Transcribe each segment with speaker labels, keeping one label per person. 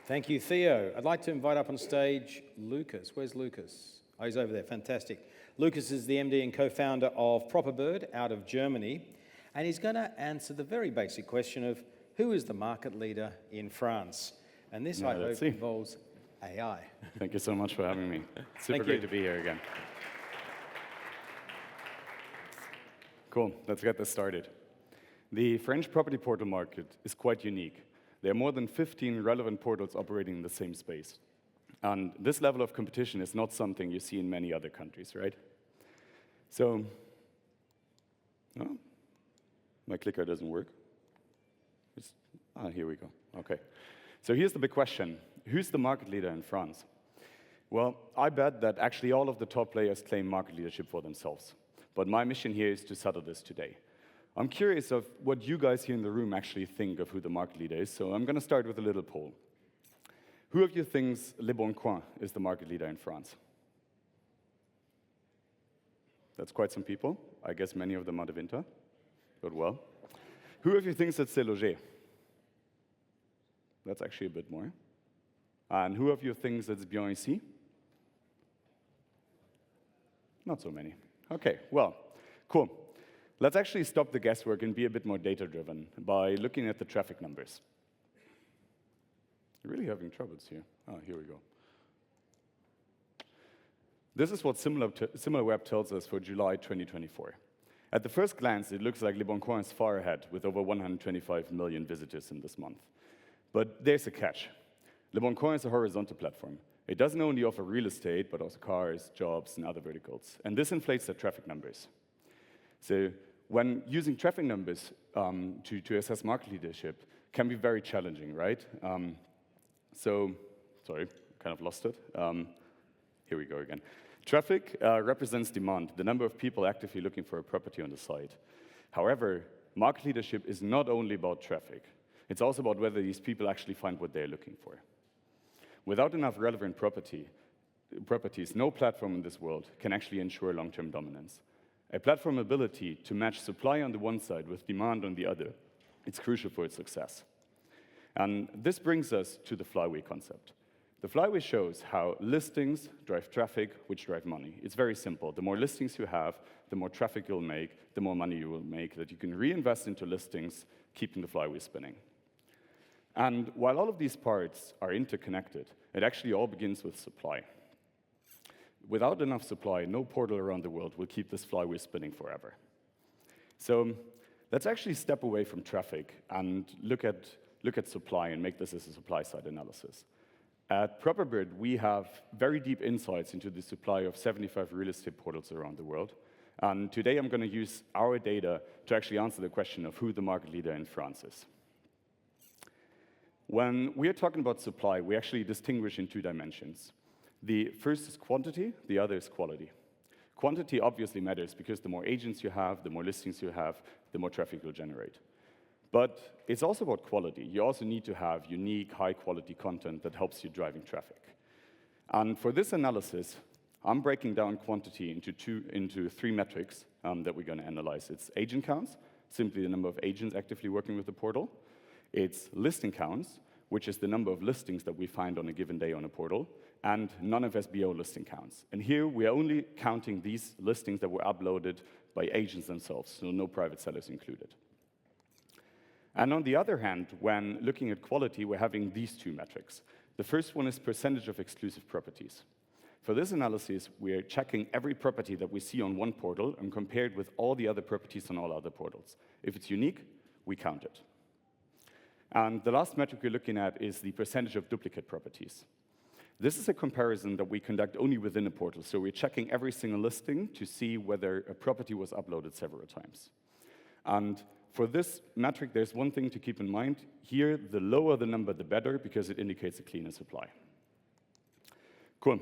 Speaker 1: Thank you, Theo. I'd like to invite up on stage Lukas. Where's Lukas? Oh, he's over there. Fantastic. Lukas is the MD and co-founder of Properbird out of Germany, and he's going to answer the very basic question of who is the market leader in France? And this, I hope, involves AI.
Speaker 2: Thank you so much for having me. Super great to be here again. Cool, let's get this started. The French property portal market is quite unique. There are more than 15 relevant portals operating in the same space. And this level of competition is not something you see in many other countries, right? So, oh, my clicker doesn't work. Here we go, okay. So here's the big question. Who's the market leader in France? Well, I bet that actually all of the top players claim market leadership for themselves. But my mission here is to settle this today. I'm curious of what you guys here in the room actually think of who the market leader is, so I'm going to start with a little poll. Who of you thinks Le Bon Coin is the market leader in France? That's quite some people. I guess many of them are de Winter. Good, well. Who of you thinks it's C'est Loger? That's actually a bit more. And who of you thinks it's Bien Ici? Not so many. Okay, well, cool. Let's actually stop the guesswork and be a bit more data-driven by looking at the traffic numbers. You're really having troubles here. Oh, here we go. This is what SimilarWeb tells us for July 2024. At the first glance, it looks like Le Bon Coin is far ahead, with over 125 million visitors in this month. But there's a catch. Le Bon Coin is a horizontal platform. It doesn't only offer real estate, but also cars, jobs, and other verticals. And this inflates the traffic numbers. So when using traffic numbers to assess market leadership can be very challenging, right? Sorry, kind of lost it. Here we go again. Traffic represents demand, the number of people actively looking for a property on the site. However, market leadership is not only about traffic. It's also about whether these people actually find what they're looking for. Without enough relevant properties, no platform in this world can actually ensure long-term dominance. A platform ability to match supply on the one side with demand on the other, it's crucial for its success. And this brings us to the flywheel concept. The flywheel shows how listings drive traffic, which drive money. It's very simple. The more listings you have, the more traffic you'll make, the more money you will make that you can reinvest into listings, keeping the flywheel spinning. And while all of these parts are interconnected, it actually all begins with supply. Without enough supply, no portal around the world will keep this flywheel spinning forever. So let's actually step away from traffic and look at supply and make this as a supply-side analysis. At Properbird, we have very deep insights into the supply of 75 real estate portals around the world. And today I'm going to use our data to actually answer the question of who the market leader in France is. When we are talking about supply, we actually distinguish in two dimensions. The first is quantity, the other is quality. Quantity obviously matters because the more agents you have, the more listings you have, the more traffic you'll generate. But it's also about quality. You also need to have unique, high-quality content that helps you driving traffic. And for this analysis, I'm breaking down quantity into three metrics that we're going to analyze. It's agent counts, simply the number of agents actively working with the portal. It's listing counts, which is the number of listings that we find on a given day on a portal, and non-FSBO listing counts. And here, we are only counting these listings that were uploaded by agents themselves, so no private sellers included. And on the other hand, when looking at quality, we're having these two metrics. The first one is percentage of exclusive properties. For this analysis, we're checking every property that we see on one portal and compare it with all the other properties on all other portals. If it's unique, we count it. And the last metric we're looking at is the percentage of duplicate properties. This is a comparison that we conduct only within a portal, so we're checking every single listing to see whether a property was uploaded several times. And for this metric, there's one thing to keep in mind. Here, the lower the number, the better, because it indicates a cleaner supply. Cool.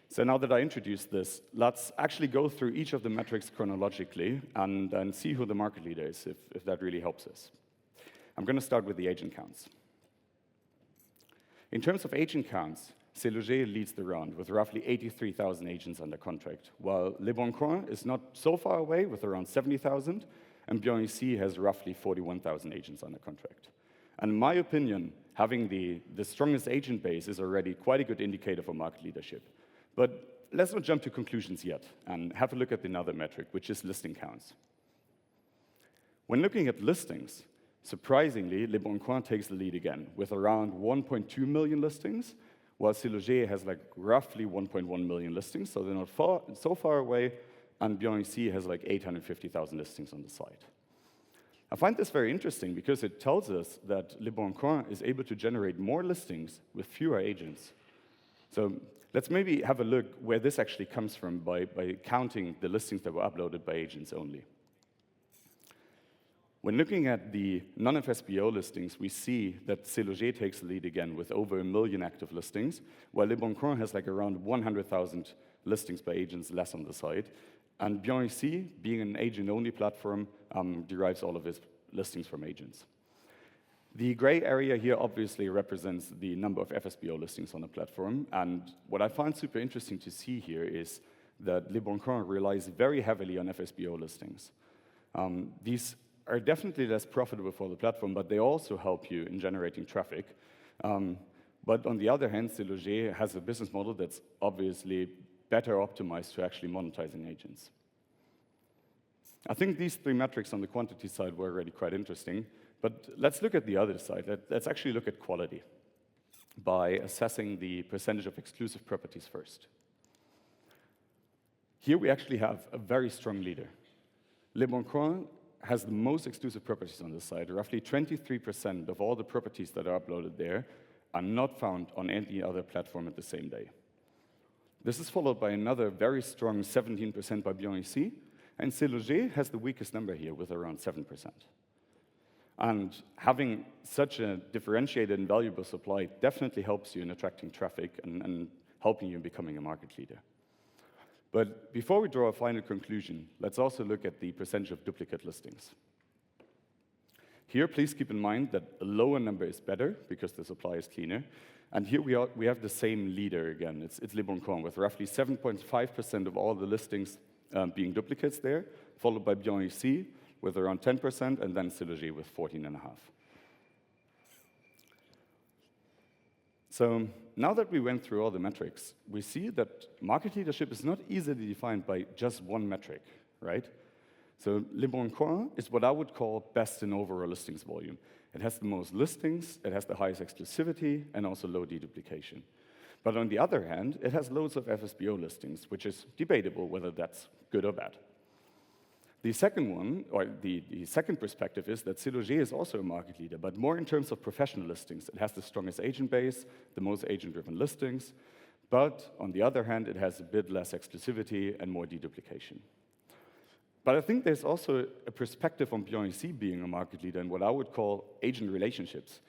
Speaker 2: So now that I introduced this, let's actually go through each of the metrics chronologically and see who the market leader is, if that really helps us. I'm going to start with the agent counts. In terms of agent counts, C'est Loger leads the round with roughly 83,000 agents under contract, while Le Bon Coin is not so far away with around 70,000, and Bien Ici has roughly 41,000 agents under contract. And in my opinion, having the strongest agent base is already quite a good indicator for market leadership. But let's not jump to conclusions yet and have a look at another metric, which is listing counts. When looking at listings, surprisingly, Le Bon Coin takes the lead again with around 1.2 million listings, while SeLoger has like roughly 1.1 million listings, so they're not so far away, and Bionic has like 850,000 listings on the site. I find this very interesting because it tells us that Le Bon Coin is able to generate more listings with fewer agents. So let's maybe have a look where this actually comes from by counting the listings that were uploaded by agents only. When looking at the non-FSBO listings, we see that SeLoger takes the lead again with over 1 million active listings, while Le Bon Coin has like around 100,000 listings by agents less on the site. And Bionic, being an agent-only platform, derives all of its listings from agents. The gray area here obviously represents the number of FSBO listings on the platform. And what I find super interesting to see here is that Le Bon Coin relies very heavily on FSBO listings. These are definitely less profitable for the platform, but they also help you in generating traffic. But on the other hand, SeLoger has a business model that's obviously better optimized to actually monetizing agents. I think these three metrics on the quantity side were already quite interesting, but let's look at the other side. Let's actually look at quality by assessing the percentage of exclusive properties first. Here we actually have a very strong leader. Le Bon Coin has the most exclusive properties on the site. Roughly 23% of all the properties that are uploaded there are not found on any other platform at the same day. This is followed by another very strong 17% by Bionic, and SeLoger has the weakest number here with around 7%. And having such a differentiated and valuable supply definitely helps you in attracting traffic and helping you in becoming a market leader. But before we draw a final conclusion, let's also look at the percentage of duplicate listings. Here, please keep in mind that a lower number is better because the supply is cleaner. And here we have the same leader again. It's Le Bon Coin with roughly 7.5% of all the listings being duplicates there, followed by Bionic with around 10%, and then SeLoger with 14.5%. So now that we went through all the metrics, we see that market leadership is not easily defined by just one metric, right? So Le Bon Coin is what I would call best in overall listings volume. It has the most listings, it has the highest exclusivity, and also low deduplication. But on the other hand, it has loads of FSBO listings, which is debatable whether that's good or bad. The second one, or the second perspective, is that SeLoger is also a market leader, but more in terms of professional listings. It has the strongest agent base, the most agent-driven listings, but on the other hand, it has a bit less exclusivity and more deduplication. But I think there's also a perspective on Bionic being a market leader in what I would call agent relationships.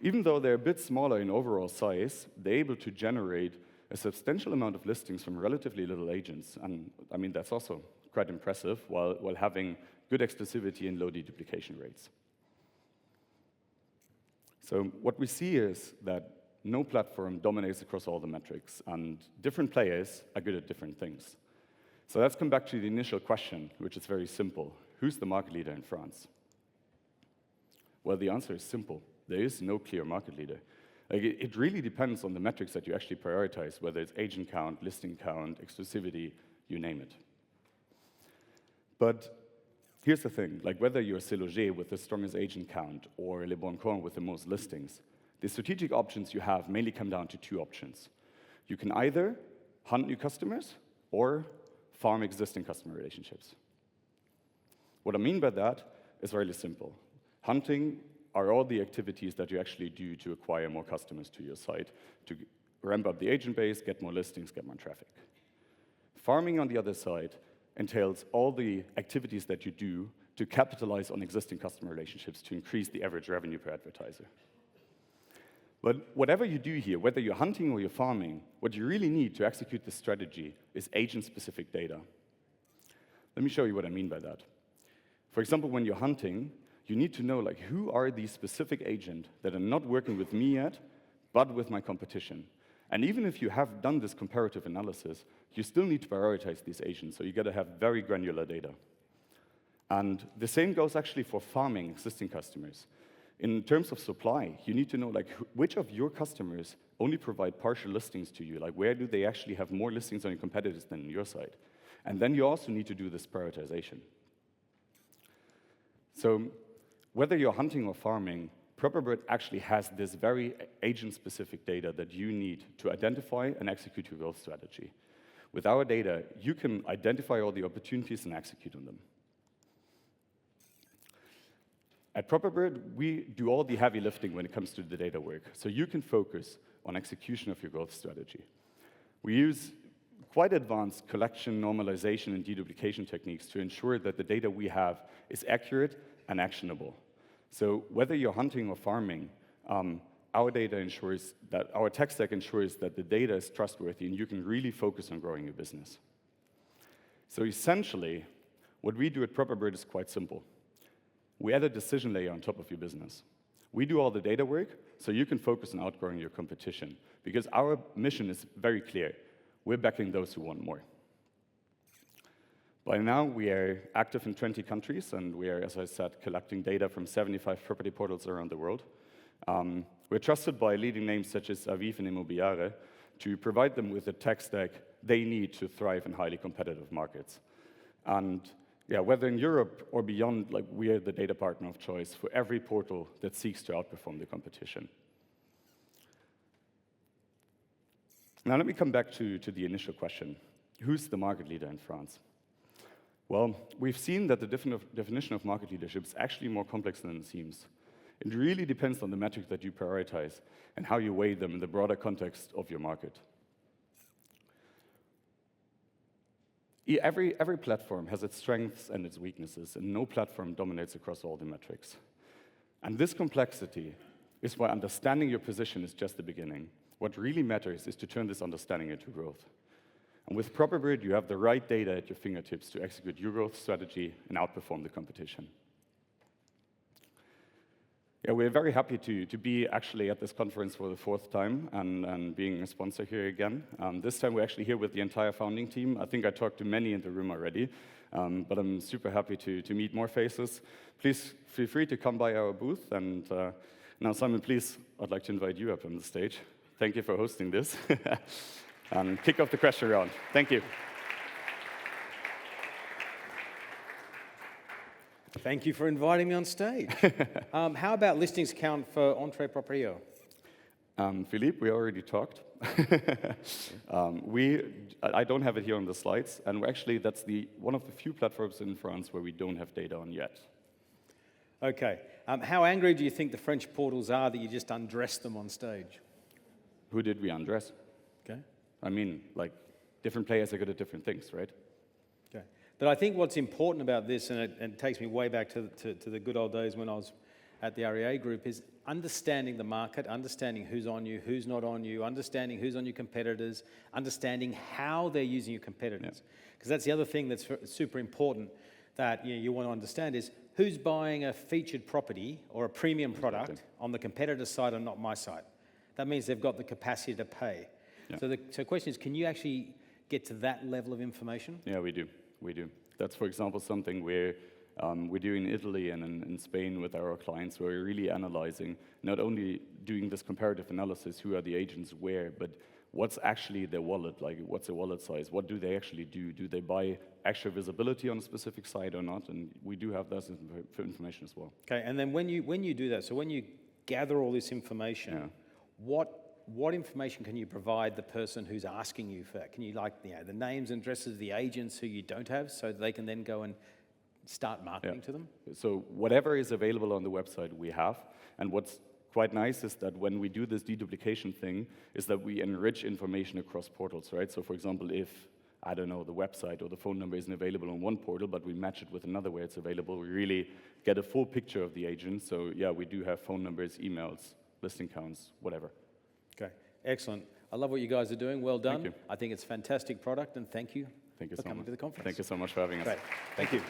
Speaker 2: Even though they're a bit smaller in overall size, they're able to generate a substantial amount of listings from relatively little agents. And I mean, that's also quite impressive while having good exclusivity and low deduplication rates. So what we see is that no platform dominates across all the metrics, and different players are good at different things. So let's come back to the initial question, which is very simple. Who's the market leader in France? Well, the answer is simple. There is no clear market leader. It really depends on the metrics that you actually prioritize, whether it's agent count, listing count, exclusivity, you name it. But here's the thing, like whether you're SeLoger with the strongest agent count or Le Bon Coin with the most listings, the strategic options you have mainly come down to two options. You can either hunt new customers or farm existing customer relationships. What I mean by that is really simple. Hunting are all the activities that you actually do to acquire more customers to your site, to ramp up the agent base, get more listings, get more traffic. Farming, on the other side, entails all the activities that you do to capitalize on existing customer relationships to increase the average revenue per advertiser. But whatever you do here, whether you're hunting or you're farming, what you really need to execute this strategy is agent-specific data. Let me show you what I mean by that. For example, when you're hunting, you need to know like who are these specific agents that are not working with me yet, but with my competition. And even if you have done this comparative analysis, you still need to prioritize these agents, so you got to have very granular data. And the same goes actually for farming existing customers. In terms of supply, you need to know like which of your customers only provide partial listings to you, like where do they actually have more listings on your competitors than on your side. And then you also need to do this prioritization. So whether you're hunting or farming, ProperBird actually has this very agent-specific data that you need to identify and execute your growth strategy. With our data, you can identify all the opportunities and execute on them. At ProperBird, we do all the heavy lifting when it comes to the data work, so you can focus on execution of your growth strategy. We use quite advanced collection, normalization, and deduplication techniques to ensure that the data we have is accurate and actionable. So whether you're hunting or farming, our data ensures that our tech stack ensures that the data is trustworthy and you can really focus on growing your business. So essentially, what we do at ProperBird is quite simple. We add a decision layer on top of your business. We do all the data work, so you can focus on outgrowing your competition, because our mission is very clear. We're backing those who want more. By now, we are active in 20 countries, and we are, as I said, collecting data from 75 property portals around the world. We're trusted by leading names such as Aviv and Immobiliare to provide them with the tech stack they need to thrive in highly competitive markets. And yeah, whether in Europe or beyond, like, we are the data partner of choice for every portal that seeks to outperform the competition. Now let me come back to the initial question. Who's the market leader in France? Well, we've seen that the definition of market leadership is actually more complex than it seems. It really depends on the metric that you prioritize and how you weigh them in the broader context of your market. Every platform has its strengths and its weaknesses, and no platform dominates across all the metrics. And this complexity is why understanding your position is just the beginning. What really matters is to turn this understanding into growth. And with ProperBird, you have the right data at your fingertips to execute your growth strategy and outperform the competition. Yeah, we're very happy to be actually at this conference for the 4th time and being a sponsor here again. This time we're actually here with the entire founding team. I think I talked to many in the room already, but I'm super happy to meet more faces. Please feel free to come by our booth. And now, Simon, please, I'd like to invite you up on the stage. Thank you for hosting this. And kick off the question round. Thank you.
Speaker 1: Thank you for inviting me on stage. How about listings account for Entree Proprio?
Speaker 2: Philippe, we already talked. I don't have it here on the slides, and actually that's one of the few platforms in France where we don't have data on yet.
Speaker 1: Okay. How angry do you think the French portals are that you just undressed them on stage?
Speaker 2: Who did we undress?
Speaker 1: Okay.
Speaker 2: I mean, like, different players are good at different things, right?
Speaker 1: Okay. But I think what's important about this, and it takes me way back to the good old days when I was at the REA group, is understanding the market, understanding who's on you, who's not on you, understanding who's on your competitors, understanding how they're using your competitors. Because that's the other thing that's super important that you want to understand is who's buying a featured property or a premium product on the competitor's side and not my side. That means they've got the capacity to pay. Yeah. So the question is, can you actually get to that level of information?
Speaker 2: Yeah, we do. That's, for example, something we're doing in Italy and in Spain with our clients, where we're really analyzing, not only doing this comparative analysis, who are the agents where, but what's actually their wallet, like what's their wallet size, what do they actually do? Do they buy extra visibility on a specific site or not? And we do have that information as well.
Speaker 1: Okay, and then when you do that, so when you gather all this information, what information can you provide the person who's asking you for that? Can you, like, the names and addresses of the agents who you don't have, so they can then go and start marketing to them?
Speaker 2: So whatever is available on the website we have, and what's quite nice is that when we do this deduplication thing, is that we enrich information across portals, right? So for example, if, I don't know, the website or the phone number isn't available on one portal, but we match it with another where it's available, we really get a full picture of the agent. So yeah, we do have phone numbers, emails, listing counts, whatever.
Speaker 1: Okay, excellent. I love what you guys are doing. Well done.
Speaker 2: Thank you.
Speaker 1: I think it's a fantastic product, and thank you
Speaker 2: for
Speaker 1: coming to the conference.
Speaker 2: Thank you so much for having us.
Speaker 1: Great. Thank you.